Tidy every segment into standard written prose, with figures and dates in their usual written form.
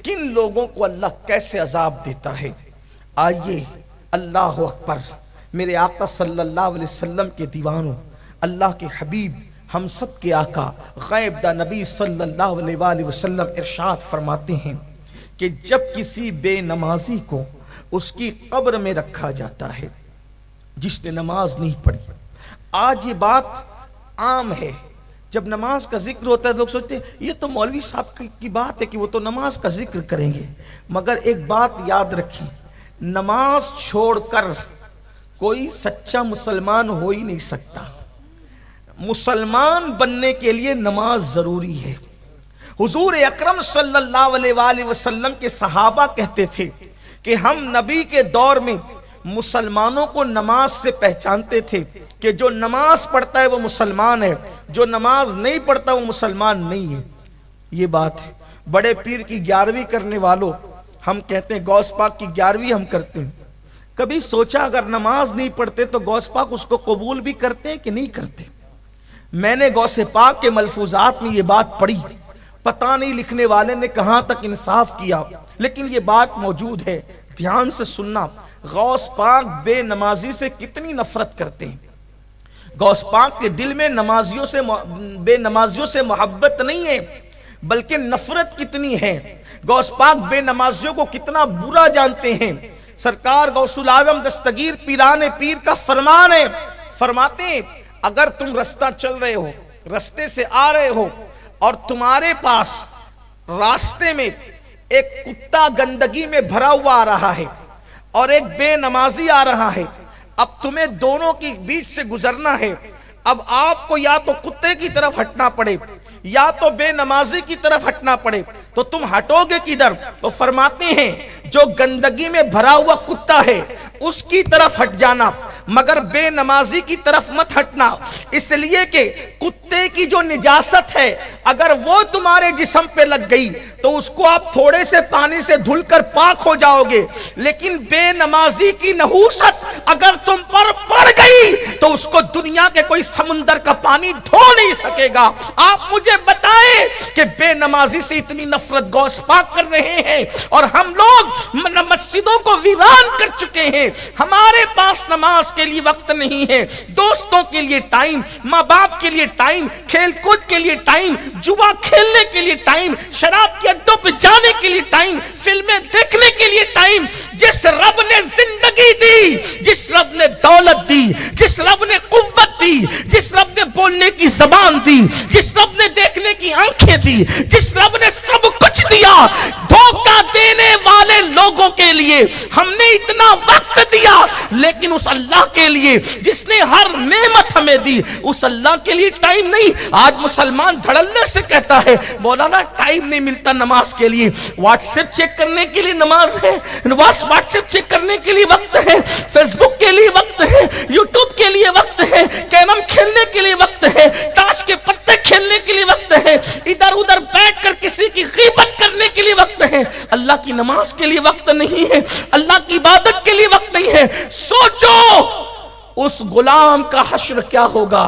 کن لوگوں کو اللہ کیسے عذاب دیتا ہے۔ آئیے اللہ اکبر، میرے آقا صلی اللہ علیہ وسلم کے دیوانوں، اللہ کے حبیب، ہم سب کے آقا غیب دا نبی صلی اللہ علیہ وآلہ وسلم ارشاد فرماتے ہیں کہ جب کسی بے نمازی کو اس کی قبر میں رکھا جاتا ہے جس نے نماز نہیں پڑھی۔ آج یہ بات عام ہے، جب نماز کا ذکر ہوتا ہے لوگ سوچتے ہیں یہ تو مولوی صاحب کی بات ہے کہ وہ تو نماز کا ذکر کریں گے، مگر ایک بات یاد رکھیں، نماز چھوڑ کر کوئی سچا مسلمان ہو ہی نہیں سکتا۔ مسلمان بننے کے لیے نماز ضروری ہے۔ حضور اکرم صلی اللہ علیہ وآلہ وسلم کے صحابہ کہتے تھے کہ ہم نبی کے دور میں مسلمانوں کو نماز سے پہچانتے تھے کہ جو نماز پڑھتا ہے وہ مسلمان ہے، جو نماز نہیں پڑھتا وہ مسلمان نہیں ہے۔ یہ بات ہے۔ بڑے پیر کی 11ویں کرنے والوں، ہم کہتے ہیں غوث پاک کی 11ویں ہم کرتے ہیں، کبھی سوچا اگر نماز نہیں پڑھتے تو غوث پاک اس کو قبول بھی کرتے ہیں کہ نہیں کرتے؟ میں نے غوث پاک کے ملفوظات میں یہ بات پڑھی، پتہ نہیں لکھنے والے نے کہاں تک انصاف کیا، لیکن یہ بات موجود ہے، دھیان سے سننا۔ غوث پاک بے نمازی سے کتنی نفرت کرتے ہیں۔ غوث پاک کے دل میں بے نمازیوں سے محبت نہیں ہے، بلکہ نفرت کتنی ہے۔ غوث پاک بے نمازیوں کو کتنا برا جانتے ہیں۔ سرکار غوث العظم دستگیر پیران پیر کا فرمان ہے، فرماتے ہیں اگر تم رستہ چل رہے ہو، رستے سے آ رہے ہو اور تمہارے پاس راستے میں ایک کتا گندگی میں بھرا ہوا آ رہا ہے اور ایک بے نمازی آ رہا ہے، اب تمہیں دونوں کے بیچ سے گزرنا ہے، اب آپ کو یا تو کتے کی طرف ہٹنا پڑے یا تو بے نمازی کی طرف ہٹنا پڑے، تو تم ہٹو گے کدھر؟ تو فرماتے ہیں جو گندگی میں بھرا ہوا کتا ہے اس کی طرف ہٹ جانا، مگر بے نمازی کی طرف مت ہٹنا، اس لیے کہ کتے کی جو نجاست ہے اگر وہ تمہارے جسم پہ لگ گئی تو اس کو آپ تھوڑے سے پانی سے دھل کر پاک ہو جاؤ گے، لیکن بے نمازی کی نحوست اگر تم پر پڑ گئی تو اس کو دنیا کے کوئی سمندر کا پانی دھو نہیں سکے گا۔ آپ مجھے بتائیں کہ بے نمازی سے اتنی نفرت غوث پاک کر رہے ہیں اور ہم لوگ مسجدوں کو ویران کر چکے ہیں، ہمارے پاس نماز کے لیے وقت نہیں ہے، دوستوں کے لیے ٹائم، ماں باپ کے لیے ٹائم، کھیل کود کے لیے ٹائم، جوا کھیلنے کے لیے ٹائم، شراب کے اڈوں پہ جانے کے لیے ٹائم، فلمیں دیکھنے کے لیے ٹائم۔ جس رب نے زندگی دی، جس رب نے دولت دی، جس رب نے قوت دی، جس رب نے بولنے کی زبان دی، جس رب نے دیکھنے کی آنکھیں دی، جس رب نے سب کچھ دیا، دھوکہ دینے والے لوگوں کے لیے ہم نے اتنا وقت دیا، لیکن اس اللہ کے لیے جس نے ہر نعمت ہمیں دی اس اللہ کے لیے ٹائم نہیں۔ آج مسلمان دھڑلے سے کہتا ہے مولانا ٹائم نہیں ملتا نماز کے لیے، واٹس ایپ چیک کرنے کے لیے نماز ہے، واٹس ایپ چیک کرنے کے لیے وقت ہے، فیس بک کے لیے وقت ہے، یوٹیوب کے لیے وقت ہے، کیرم کھیلنے کے لیے وقت ہے، تاش کے پتے کھیلنے کے لیے وقت ہے، ادھر ادھر بیٹھ کر کسی کی غیبت کرنے کے لیے وقت ہے، اللہ کی نماز کے لیے وقت نہیں ہے، اللہ کی عبادت کے لیے وقت نہیں ہے۔ سوچو اس غلام کا حشر کیا ہوگا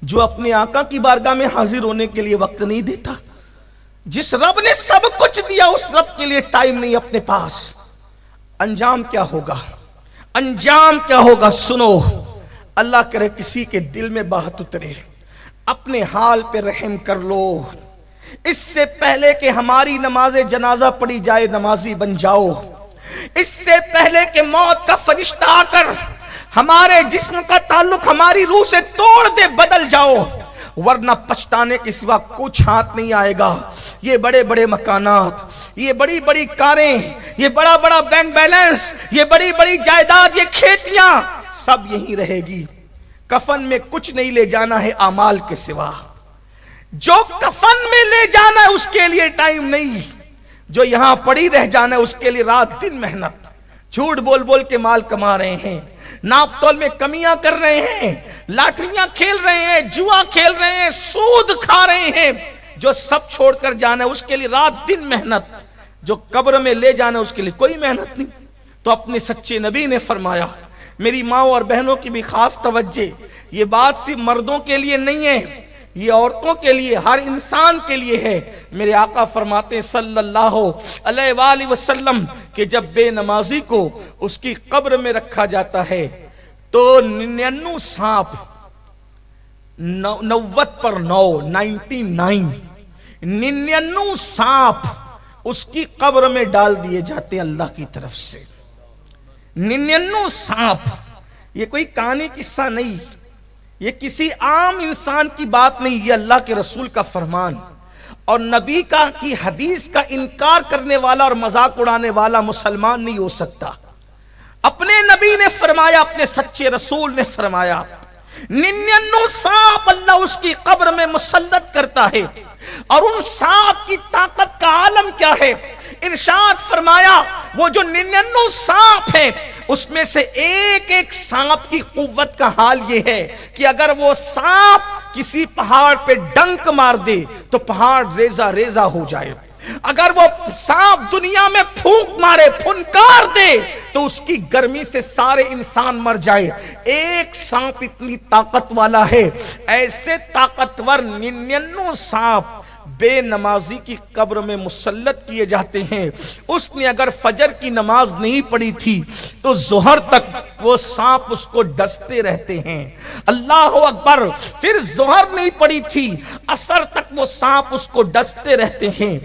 جو اپنے آقا کی بارگاہ میں حاضر ہونے کے لیے وقت نہیں دیتا۔ جس رب نے سب کچھ دیا اس رب کے لیے ٹائم نہیں اپنے پاس۔ انجام کیا ہوگا؟ انجام کیا ہوگا؟ سنو، اللہ کرے کسی کے دل میں بات اترے، اپنے حال پہ رحم کر لو، اس سے پہلے کہ ہماری نماز جنازہ پڑھی جائے نمازی بن جاؤ، اس سے پہلے کہ موت کا فرشتہ آ کر ہمارے جسم کا تعلق ہماری روح سے توڑ دے بدل جاؤ، ورنہ پچھتانے کے سوا کچھ ہاتھ نہیں آئے گا۔ یہ بڑے بڑے مکانات، یہ بڑی بڑی کاریں، یہ بڑا بڑا بینک بیلنس، یہ بڑی بڑی جائیداد، یہ کھیتیاں سب یہیں رہے گی۔ کفن میں کچھ نہیں لے جانا ہے اعمال کے سوا، جو کفن میں لے جانا ہے اس کے لیے ٹائم نہیں، جو یہاں پڑی رہ جانا ہے اس کے لیے رات دن محنت، جھوٹ بول بول کے مال کما رہے ہیں، ناپ تول میں کمیاں کر رہے ہیں، لاٹریاں کھیل رہے ہیں، جوا کھیل رہے ہیں، سود کھا رہے ہیں، جو سب چھوڑ کر جانا ہے اس کے لیے رات دن محنت، جو قبر میں لے جانا ہے اس کے لیے کوئی محنت نہیں۔ تو اپنے سچے نبی نے فرمایا، میری ماں اور بہنوں کی بھی خاص توجہ، یہ بات صرف مردوں کے لیے نہیں ہے، یہ عورتوں کے لیے، ہر انسان کے لیے ہے۔ میرے آقا فرماتے ہیں صلی اللہ علیہ وآلہ وسلم کہ جب بے نمازی کو اس کی قبر میں رکھا جاتا ہے تو 99 سانپ 99 سانپ اس کی قبر میں ڈال دیے جاتے ہیں اللہ کی طرف سے۔ 99 سانپ، یہ کوئی کہانی قصہ نہیں، یہ کسی عام انسان کی بات نہیں، یہ اللہ کے رسول کا فرمان اور نبی کی حدیث کا انکار کرنے والا اور مذاق اڑانے والا مسلمان نہیں ہو سکتا۔ اپنے نبی نے فرمایا، اپنے سچے رسول نے فرمایا 99 سانپ اللہ اس کی قبر میں مسلط کرتا ہے، اور ان سانپ کی طاقت کا عالم کیا ہے؟ ارشاد فرمایا وہ جو 99 سانپ ہیں اس میں سے ایک ایک سانپ کی قوت کا حال یہ ہے کہ اگر وہ سانپ کسی پہاڑ پہ ڈنک مار دے تو پہاڑ ریزہ ریزہ ہو جائے، اگر وہ سانپ دنیا میں پھونک مارے، پھنکار دے تو اس کی گرمی سے سارے انسان مر جائے۔ ایک سانپ اتنی طاقت والا ہے، ایسے طاقتور 99 سانپ بے نمازی کی قبر میں مسلط کیے جاتے ہیں۔ اس نے اگر فجر کی نماز نہیں پڑھی تھی تو ظہر تک وہ سانپ اس کو ڈستے رہتے ہیں، اللہ اکبر۔ پھر ظہر نہیں پڑھی تھی، عصر تک وہ سانپ اس کو ڈستے رہتے ہیں،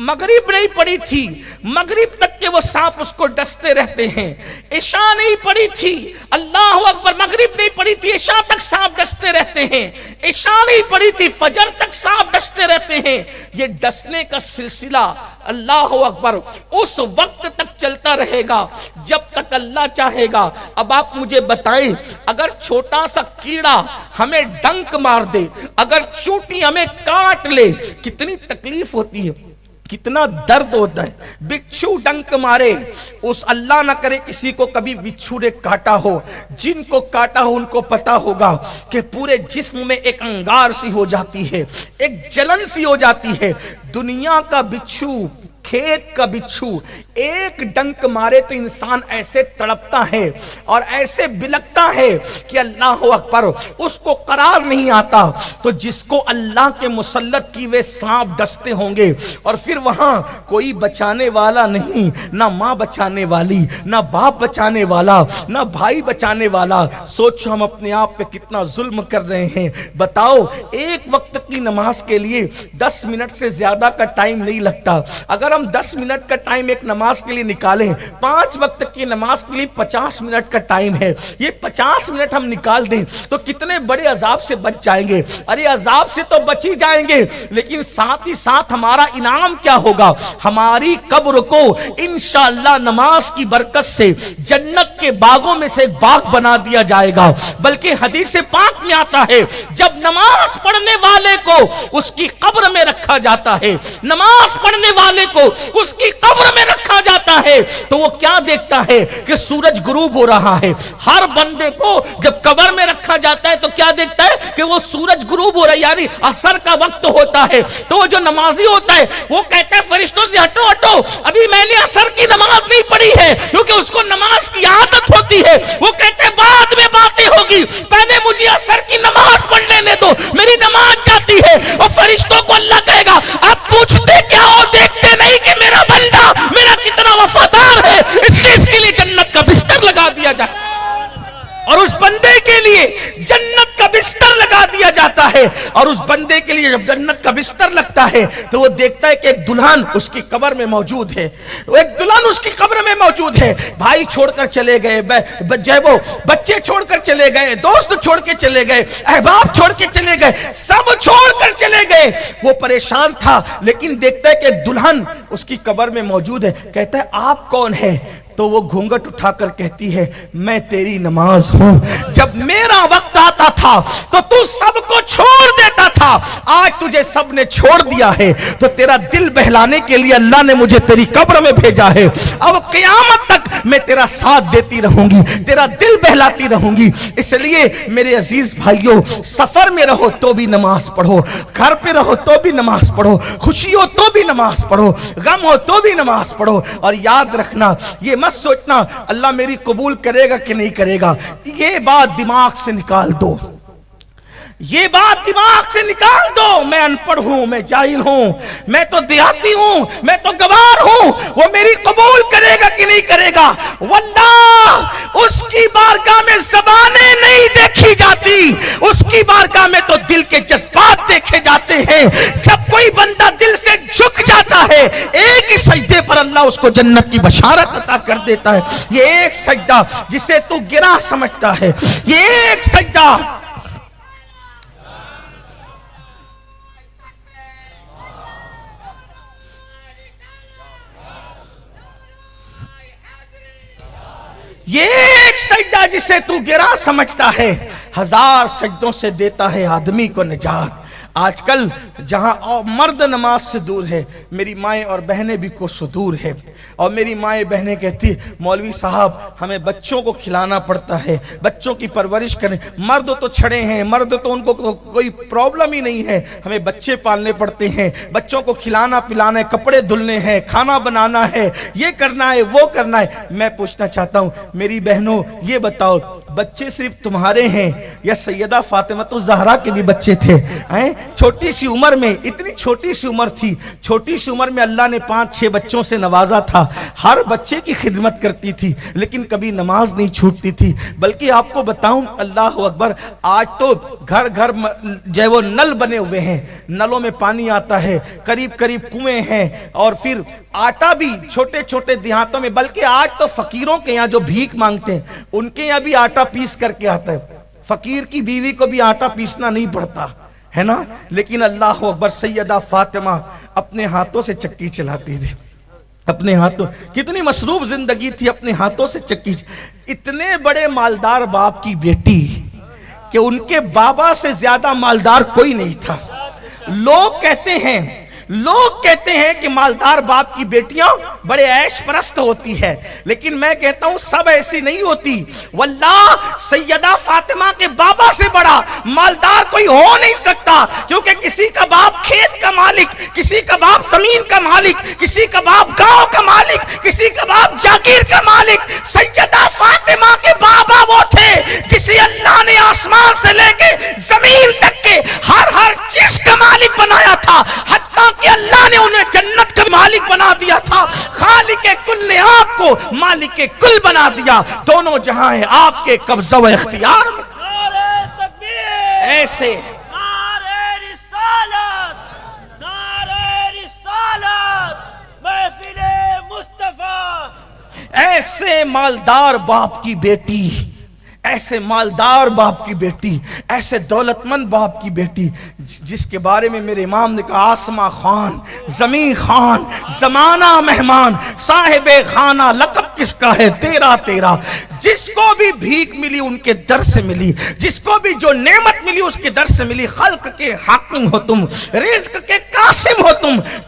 مغرب نہیں پڑی تھی، مغرب تک کے وہ سانپ اس کو ڈستے رہتے ہیں، عشاء نہیں پڑی تھی، اللہ اکبر، مغرب نہیں پڑی تھی، عشاء تک سانپ ڈستے رہتے ہیں، عشاء نہیں پڑی تھی، فجر تک سانپ ڈستے رہتے ہیں۔ یہ ڈسنے کا سلسلہ اللہ اکبر اس وقت تک چلتا رہے گا جب تک اللہ چاہے گا۔ اب آپ مجھے بتائیں، اگر چھوٹا سا کیڑا ہمیں ڈنک مار دے، اگر چونٹی ہمیں کاٹ لے، کتنی تکلیف ہوتی ہے، کتنا درد ہوتا ہے۔ بچھو ڈنک مارے، اس اللہ نہ کرے کسی کو کبھی بچھو نے کاٹا ہو، جن کو کاٹا ہو ان کو پتا ہوگا کہ پورے جسم میں ایک انگار سی ہو جاتی ہے، ایک جلن سی ہو جاتی ہے۔ دنیا کا بچھو، کھیت کا بچھو ایک ڈنک مارے تو انسان ایسے تڑپتا ہے اور ایسے بلکتا ہے کہ اللہ اکبر، اس کو قرار نہیں آتا۔ تو جس کو اللہ کے مسلط کی ہوئے سانپ ڈستے ہوں گے اور پھر وہاں کوئی بچانے والا نہیں، نہ ماں بچانے والی، نہ باپ بچانے والا، نہ بھائی بچانے والا، سوچو ہم اپنے آپ پہ کتنا ظلم کر رہے ہیں۔ بتاؤ، ایک وقت کی نماز کے لیے 10 منٹ سے زیادہ کا ٹائم نہیں لگتا۔ اگر ہم 10 منٹ کا ٹائم ایک نماز کے لیے نکالیں، 5 وقت کی نماز کے لیے 50 منٹ کا ٹائم ہے، یہ 50 منٹ ہم نکال دیں تو کتنے بڑے عذاب سے بچ جائیں گے۔ ارے عذاب سے تو بچ ہی جائیں گے، لیکن ساتھ ہی ساتھ ہمارا انعام کیا ہوگا؟ ہماری قبر کو انشاءاللہ نماز کی برکت سے جنت کے باغوں میں سے ایک باغ بنا دیا جائے گا۔ بلکہ حدیث پاک میں آتا ہے جب نماز پڑھنے والے کو اس کی قبر میں رکھا جاتا ہے، نماز پڑھنے والے کو اس کی قبر میں رکھا جاتا ہے تو وہ کیا دیکھتا ہے کہ سورج غروب ہو رہا ہے۔ ہر بندے کو جب قبر میں رکھا جاتا ہے تو کیا دیکھتا ہے کہ وہ سورج غروب ہو رہا ہے، یعنی عصر کا وقت ہوتا ہے۔ تو وہ جو نمازی ہوتا ہے وہ کہتا ہے فرشتوں سے ہٹو ہٹو، ابھی میں نے عصر کی نماز نہیں پڑھی ہے، کیونکہ اس کو نماز کی عادت ہوتی ہے۔ وہ کہتے ہیں بعد میں باتیں ہوگی، پہلے مجھے عصر کی نماز پڑھ لینے دو، میری نماز جاتی ہے۔ اور فرشتوں کو اللہ کہے گا آپ پوچھتے کیا ہو، دیکھتے نہیں کہ میرا بندہ میرا کتنا وفادار ہے، اس لیے اس کے لیے جنت کا بستر لگا دیا جائے، اور اس بندے کے لیے جنت کا بستر لگا دیا جاتا ہے۔ اور اس بندے کے لیے جب جنت کا بستر لگتا ہے تو وہ دیکھتا ہے کہ ایک دلہن اس کی قبر میں موجود ہے، ایک دلہن اس کی قبر میں موجود ہے۔ بھائی چھوڑ کر چلے گئے، وہ بچے چھوڑ کر چلے گئے، دوست چھوڑ کے چلے گئے، احباب چھوڑ کے چلے گئے، سب چھوڑ کر چلے گئے۔ وہ پریشان تھا، لیکن دیکھتا ہے کہ ایک دلہن اس کی قبر میں موجود ہے۔ کہتا ہے آپ کون ہے؟ تو وہ گھونگٹ اٹھا کر کہتی ہے میں تیری نماز ہوں، جب میرا وقت آتا تھا تو تو سب کو چھوڑ دیتا تھا، آج تجھے سب نے چھوڑ دیا ہے تو تیرا دل بہلانے کے لیے اللہ نے مجھے تیری قبر میں بھیجا ہے۔ اب قیامت تک میں تیرا ساتھ دیتی رہوں گی، تیرا دل بہلاتی رہوں گی۔ اس لیے میرے عزیز بھائیوں، سفر میں رہو تو بھی نماز پڑھو، گھر پہ رہو تو بھی نماز پڑھو، خوشی ہو تو بھی نماز پڑھو، غم ہو تو بھی نماز پڑھو۔ اور یاد رکھنا، یہ مت سوچنا اللہ میری قبول کرے گا کہ نہیں کرے گا، یہ بات دماغ سے نکال دو۔ یہ بات دماغ سے نکال دو، میں ان پڑھ ہوں، میں جاہل ہوں، میں تو دیہاتی ہوں، میں تو گوار ہوں، وہ میری قبول کرے گا کہ نہیں کرے گا؟ واللہ اس کی بارگاہ میں زبانیں نہیں دیکھی جاتی، اس کی بارگاہ میں تو دل کے جذبات دیکھے جاتے ہیں۔ جب کوئی بندہ دل سے جھک جاتا ہے، ایک ہی سجدے پر اللہ اس کو جنت کی بشارت عطا کر دیتا ہے۔ یہ ایک سجدہ جسے تو گرا سمجھتا ہے، یہ ایک سجدہ یہ ایک سجدہ جسے تو گرا سمجھتا ہے، ہزار سجدوں سے دیتا ہے آدمی کو نجات۔ آج کل جہاں مرد نماز سے دور ہے، میری مائیں اور بہنیں بھی کوسوں دور ہے، اور میری مائیں بہنیں کہتی مولوی صاحب ہمیں بچوں کو کھلانا پڑتا ہے، بچوں کی پرورش کریں، مرد تو چھڑے ہیں، مرد تو ان کو کوئی پرابلم ہی نہیں ہے، ہمیں بچے پالنے پڑتے ہیں، بچوں کو کھلانا پلانا ہے، کپڑے دھلنے ہیں، کھانا بنانا ہے، یہ کرنا ہے وہ کرنا ہے۔ میں پوچھنا چاہتا ہوں میری بہنوں، یہ بتاؤ بچے صرف تمہارے ہیں یا سیدہ فاطمہ الزہرا کے بھی بچے تھے؟ چھوٹی سی عمر میں، اتنی چھوٹی سی عمر تھی، چھوٹی سی عمر میں اللہ نے 5-6 بچوں سے نوازا تھا، ہر بچے کی خدمت کرتی تھی، لیکن کبھی نماز نہیں چھوٹتی تھی۔ بلکہ آپ کو بتاؤں، اللہ اکبر، آج تو گھر گھر جو ہے وہ نل بنے ہوئے ہیں، نلوں میں پانی آتا ہے، قریب قریب کنویں ہیں، اور پھر آٹا بھی چھوٹے چھوٹے دیہاتوں میں، بلکہ آج تو فقیروں کے یہاں جو بھیک مانگتے ہیں ان کے یہاں بھی آٹا پیس کر کے آتا ہے، فقیر کی بیوی کو بھی آٹا پیسنا نہیں پڑتا ہے نا۔ لیکن اللہ اکبر، سیدہ فاطمہ اپنے ہاتھوں سے چکی چلاتی تھی، اپنے ہاتھوں، کتنی مصروف زندگی تھی، اپنے ہاتھوں سے چکی۔ اتنے بڑے مالدار باپ کی بیٹی کہ ان کے بابا سے زیادہ مالدار کوئی نہیں تھا۔ لوگ کہتے ہیں کہ مالدار باپ کی بیٹیاں بڑے عیش پرست ہوتی ہے، لیکن میں کہتا ہوں سب ایسی نہیں ہوتی۔ واللہ سیدہ فاطمہ کے بابا سے بڑا مالدار کوئی ہو نہیں سکتا، کیونکہ کسی کا باپ کھیت کا مالک، کسی کا باپ زمین کا مالک، کسی کا باپ گاؤں کا مالک، کسی کا باپ جاگیر کا مالک۔ سیدہ فاطمہ کے بابا وہ تھے جسے اللہ نے آسمان سے لے کے زمین تک کے ہر چیز کا مالک بنایا تھا، حتیٰ کہ اللہ نے انہیں جنت کا مالک بنا دیا تھا۔ خالق کل نے آپ کو مالک کل بنا دیا، دونوں جہاں ہیں آپ کے قبضہ و اختیار میں۔ نعرہ تکبیر، ایسے نعرہ رسالت، نعرہ رسالت، محفل مصطفیٰ۔ ایسے مالدار باپ کی بیٹی، ایسے مالدار باپ کی بیٹی، ایسے دولت مند باپ کی بیٹی، جس کے بارے میں میرے امام نے کہا آسماں خان، زمین خان، زمانہ مہمان، صاحب خانہ لقب کس کا ہے تیرا تیرا۔ جس کو بھی بھیک ملی ان کے در سے ملی، جس کو بھی جو نعمت ملی اس کے در سے ملی۔ خلق کے حاکم ہو تم، رزق کے قاسم ہو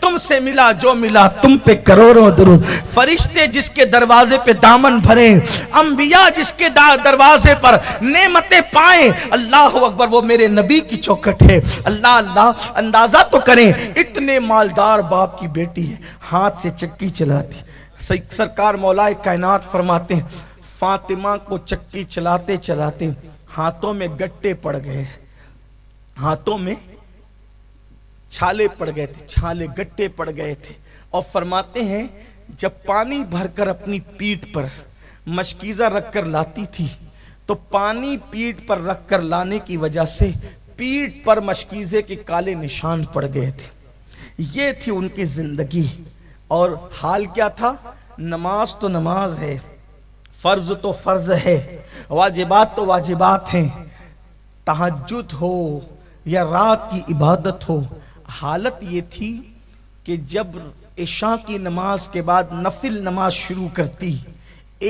تم سے ملا جو ملا تم پہ کروڑوں درود۔ فرشتے جس کے دروازے پہ دامن بھرے، انبیاء جس کے دروازے پر نعمتیں پائیں، اللہ اکبر، وہ میرے نبی کی چوکھٹ ہے۔ اللہ اندازہ تو کریں، اتنے مالدار باپ کی بیٹی ہے، ہاتھ سے چکی چلاتی۔ سرکار مولا کائنات فرماتے ہیں فاطمہ کو چکی چلاتے چلاتے ہاتھوں میں گٹے پڑ گئے، ہاتھوں میں چھالے پڑ گئے تھے، چھالے گٹے پڑ گئے تھے، اور فرماتے ہیں جب پانی بھر کر اپنی پیٹھ پر مشکیزہ رکھ کر لاتی تھی تو پانی پیٹھ پر رکھ کر لانے کی وجہ سے پیٹھ پر مشکیزے کے کالے نشان پڑ گئے تھے۔ یہ تھی ان کی زندگی، اور حال کیا تھا؟ نماز تو نماز ہے، فرض تو فرض ہے، واجبات تو واجبات ہیں، تہجد ہو یا رات کی عبادت ہو۔ حالت یہ تھی کہ جب عشاء کی نماز کے بعد نفل نماز شروع کرتی،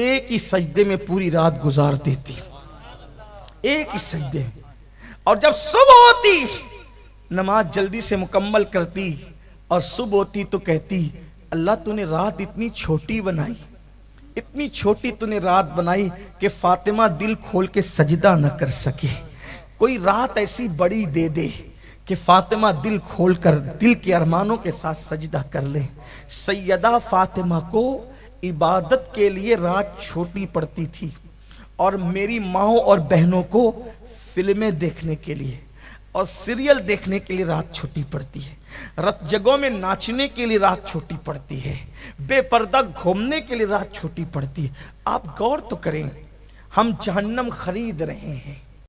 ایک ہی سجدے میں پوری رات گزار دیتی، ایک ہی سجدے میں، اور جب صبح ہوتی نماز جلدی سے مکمل کرتی، اور صبح ہوتی تو کہتی اللہ تو نے رات اتنی چھوٹی بنائی، اتنی چھوٹی تو نے رات بنائی کہ فاطمہ دل کھول کے سجدہ نہ کر سکے، کوئی رات ایسی بڑی دے دے کہ فاطمہ دل کھول کر دل کے ارمانوں کے ساتھ سجدہ کر لے۔ سیدہ فاطمہ کو عبادت کے لیے رات چھوٹی پڑتی تھی، اور میری ماں اور بہنوں کو فلمیں دیکھنے کے لیے۔ اور سیریل دیکھنے کے لیے رات چھوٹی پڑتی ہے، رت جگہوں میں ناچنے کے لیے رات چھوٹی پڑتی ہے، بے پردہ گھومنے کے لیے رات چھوٹی پڑتی ہے۔ آپ غور تو کریں، ہم جہنم خرید رہے ہیں،